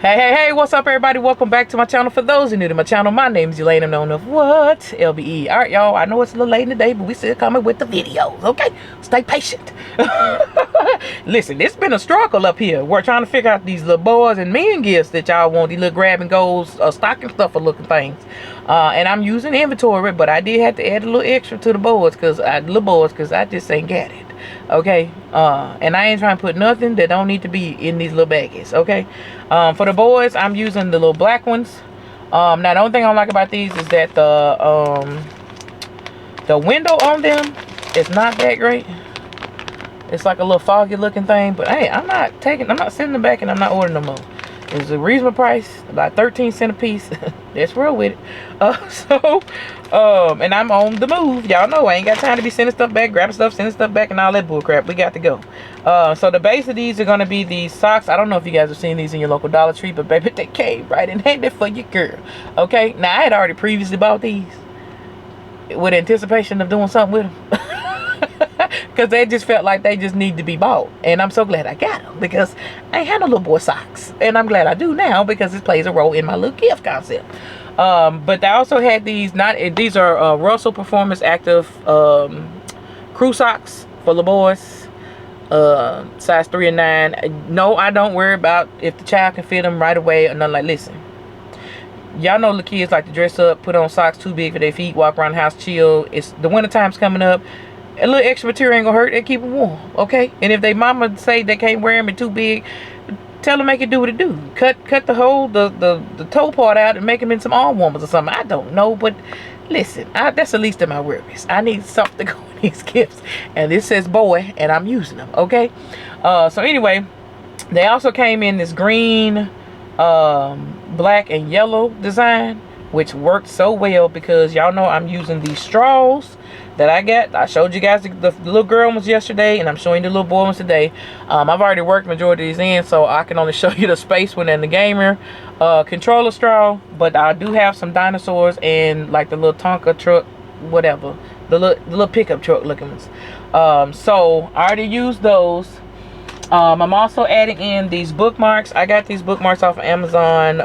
Hey, what's up, everybody? Welcome back to my channel. For those who are new to my channel, my name is Elaine. I'm known of what? LBE. All right, y'all, I know it's a little late in the day, but we still coming with the videos, okay? Stay patient. Listen, it's been a struggle up here. We're trying to figure out these little boys and men gifts that y'all want, these little grab and goes, stocking stuffer looking things. And I'm using inventory, but I did have to add a little extra to the boards, because I just ain't got it. Okay, and I ain't trying to put nothing that don't need to be in these little baggies. Okay, for the boys, I'm using the little black ones. Now the only thing I don't like about these is that the window on them is not that great. It's like a little foggy looking thing, but hey, I'm not sending them back, and I'm not ordering them more. It's a reasonable price, about 13 cents a piece. That's real with it. And I'm on the move. Y'all know I ain't got time to be sending stuff back, grabbing stuff, sending stuff back, and all that bull crap. We got to go. So the base of these are going to be these socks. I don't know if you guys have seen these in your local Dollar Tree, but baby, they came right in handy for your girl. Okay, now I had already previously bought these with anticipation of doing something with them. Because they just felt like they just need to be bought. And I'm so glad I got them, because I ain't had no little boy socks. And I'm glad I do now, because it plays a role in my little gift concept. But they also had these, these are Russell Performance Active crew socks for the boys. Size 3 and 9. No, I don't worry about if the child can fit them right away or nothing. Like, listen. Y'all know the kids like to dress up, put on socks too big for their feet, walk around the house, chill. It's the winter time's coming up. A little extra material ain't gonna hurt. They keep them warm, okay? And if they mama say they can't wear them and too big, tell them make it do what it do. Cut the toe part out and make them in some arm warmers or something. I don't know, but listen, that's the least of my worries. I need something to go in these gifts, and this says boy, and I'm using them, okay? So anyway, they also came in this green, black, and yellow design, which worked so well because y'all know I'm using these straws that I got. I showed you guys the little girl ones yesterday, and I'm showing you the little boy ones today. I've already worked majority of these in, so I can only show you the space one and the gamer controller straw. But I do have some dinosaurs and like the little Tonka truck, whatever, the little pickup truck looking ones. So I already used those. I'm also adding in these bookmarks. I got these bookmarks off of Amazon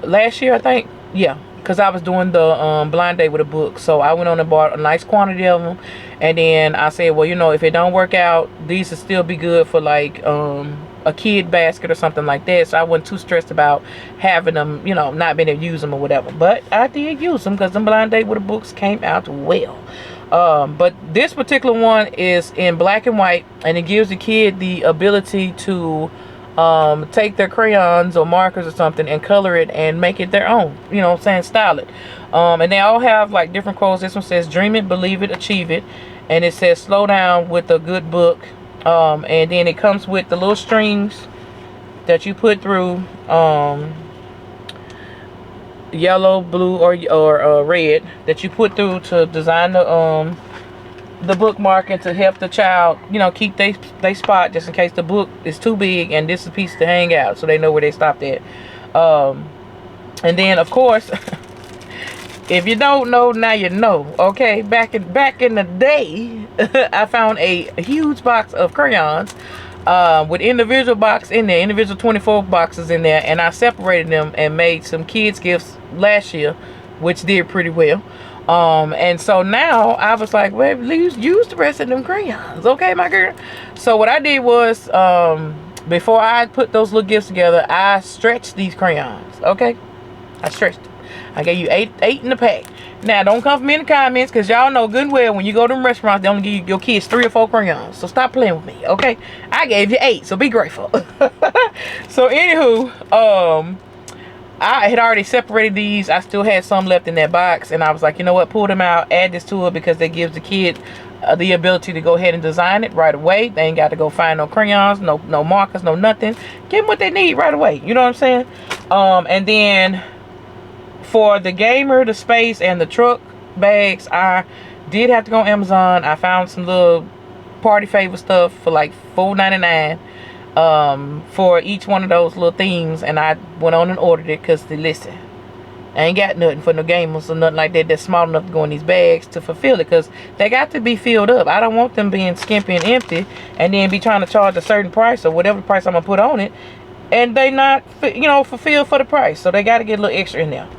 last year, I think. Yeah, because I was doing the blind date with a book, so I went on and bought a nice quantity of them. And then I said, well, you know, if it don't work out, these will still be good for like a kid basket or something like that. So I wasn't too stressed about having them, you know, not being able to use them or whatever. But I did use them because the blind date with the books came out well. But this particular one is in black and white, and it gives the kid the ability to take their crayons or markers or something and color it and make it their own, you know what I'm saying, style it. And they all have like different quotes. This one says dream it, believe it, achieve it, and it says slow down with a good book. And then it comes with the little strings that you put through yellow, blue, or red, that you put through to design the bookmark and to help the child, you know, keep they spot, just in case the book is too big and this is a piece to hang out, so they know where they stopped at. And then of course, if you don't know, now you know. Okay, back in the day, I found a huge box of crayons with individual box in there, individual 24 boxes in there, and I separated them and made some kids gifts last year, which did pretty well. And so now I was like, well, use the rest of them crayons, okay, my girl? So what I did was, before I put those little gifts together, I stretched these crayons, okay? I stretched them. I gave you eight in the pack. Now, don't come for me in the comments, because y'all know good and well when you go to them restaurants, they only give your kids 3 or 4 crayons. So stop playing with me, okay? I gave you 8, so be grateful. So anywho, I had already separated these. I still had some left in that box, and I was like, you know what, pull them out, add this to it, because that gives the kid the ability to go ahead and design it right away. They ain't got to go find no crayons, no markers, no nothing. Give them what they need right away, you know what I'm saying? And then for the gamer, the space, and the truck bags, I did have to go on Amazon. I found some little party favor stuff for like $4.99 for each one of those little themes, and I went on and ordered it, because listen, I ain't got nothing for no gamers or nothing like that that's small enough to go in these bags to fulfill it, because they got to be filled up. I don't want them being skimpy and empty and then be trying to charge a certain price or whatever price I'm gonna put on it, and they not, you know, fulfilled for the price. So they got to get a little extra in there.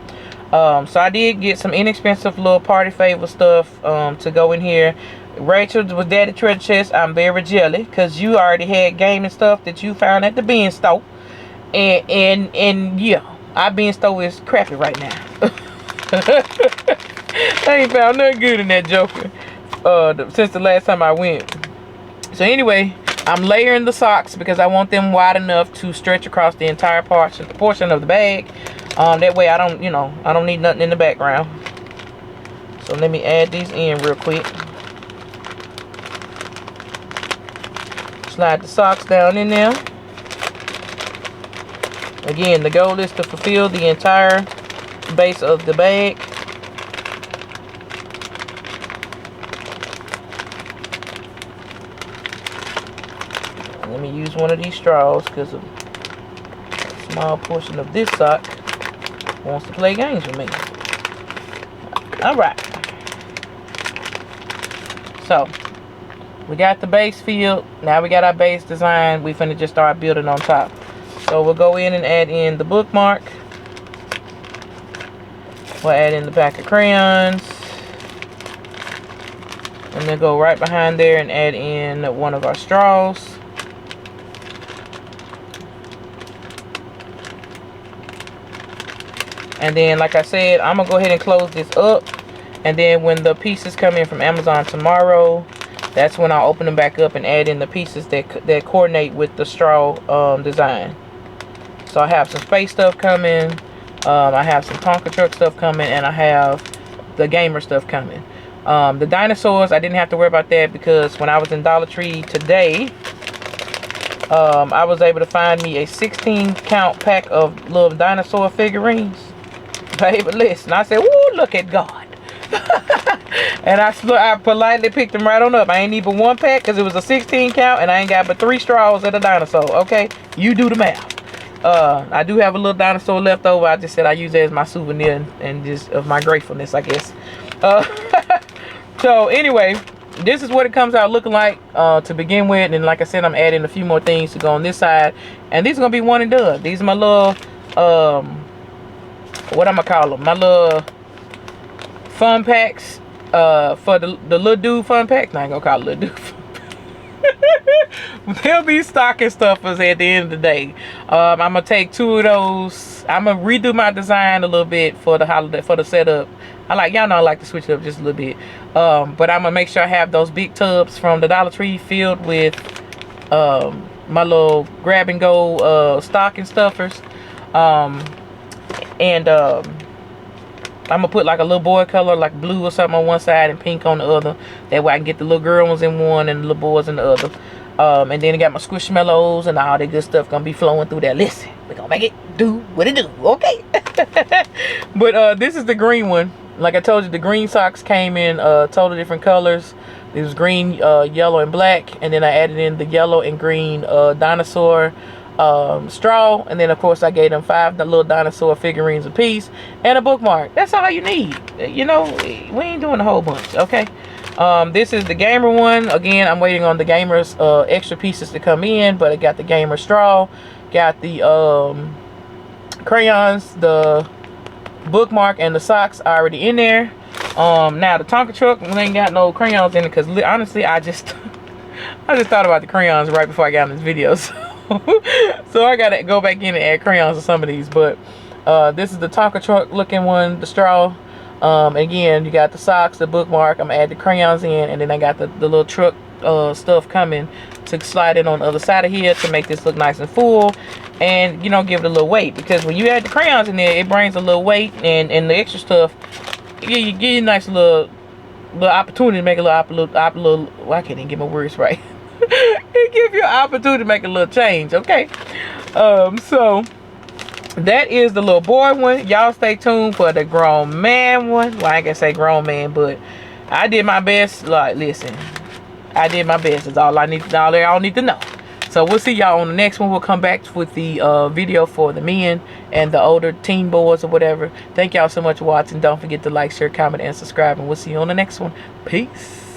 So I did get some inexpensive little party favor stuff to go in here. Rachel was Daddy Treasure Chest. I'm very jelly because you already had gaming stuff that you found at the bin store, and yeah, our bin store is crappy right now. I ain't found nothing good in that joker since the last time I went. So anyway, I'm layering the socks because I want them wide enough to stretch across the entire portion of the bag. That way I don't, you know, I don't need nothing in the background. So let me add these in real quick. Slide the socks down in there. Again, the goal is to fulfill the entire base of the bag. Let me use one of these straws because a small portion of this sock wants to play games with me. Alright. So, we got the base filled. Now we got our base design. We finna just start building on top. So we'll go in and add in the bookmark. We'll add in the pack of crayons. And then go right behind there and add in one of our straws. And then, like I said, I'm going to go ahead and close this up. And then when the pieces come in from Amazon tomorrow, that's when I'll open them back up and add in the pieces that coordinate with the straw design. So I have some space stuff coming. I have some Tonka truck stuff coming. And I have the gamer stuff coming. The dinosaurs, I didn't have to worry about that because when I was in Dollar Tree today, I was able to find me a 16 count pack of little dinosaur figurines. Baby, listen, I said, "Ooh, look at God." And I politely picked them right on up. I ain't even one pack because it was a 16 count and I ain't got but 3 straws at a dinosaur. Okay, you do the math. I do have a little dinosaur left over. I just said I use it as my souvenir and just of my gratefulness, I guess. So anyway, this is what it comes out looking like to begin with. And like I said, I'm adding a few more things to go on this side, and these are gonna be one and done. These are my little what I'm gonna call them, my little fun packs for the little dude fun packs. I ain't gonna call it little dude. They'll be stocking stuffers at the end of the day. I'm gonna take 2 of those. I'm gonna redo my design a little bit for the holiday, for the setup. Y'all know I like to switch it up just a little bit. But I'm gonna make sure I have those big tubs from the Dollar Tree filled with my little grab and go stocking stuffers. And I'm gonna put like a little boy color, like blue or something on one side and pink on the other. That way I can get the little girl ones in one and the little boys in the other. And then I got my squishmallows and all that good stuff gonna be flowing through there. Listen, we're gonna make it do what it do, okay? But this is the green one. Like I told you, the green socks came in totally different colors. It was green, yellow, and black. And then I added in the yellow and green dinosaur straw. And then, of course, I gave them 5 little dinosaur figurines a piece and a bookmark. That's all you need. You know, we ain't doing a whole bunch, okay? This is the gamer one. Again, I'm waiting on the gamer's extra pieces to come in. But I got the gamer straw. Got the crayons, the bookmark, and the socks already in there. Now the Tonka truck, we ain't got no crayons in it because honestly I just thought about the crayons right before I got in this video. So I gotta go back in and add crayons to some of these. But this is the Tonka truck looking one, the straw. Again, you got the socks, the bookmark. I'm gonna add the crayons in, and then I got the little truck stuff coming to slide in on the other side of here to make this look nice and full, and you know, give it a little weight, because when you add the crayons in there, it brings a little weight, and the extra stuff, you get a nice little opportunity to make a little well, I can't even get my words right. It gives you an opportunity to make a little change, okay? So that is the little boy one. Y'all stay tuned for the grown man one. Well, I ain't gonna say grown man, but I did my best. Like, listen, I did my best. That's all I need. All y'all need to know. So we'll see y'all on the next one. We'll come back with the video for the men and the older teen boys or whatever. Thank y'all so much for watching. Don't forget to like, share, comment, and subscribe. And we'll see you on the next one. Peace.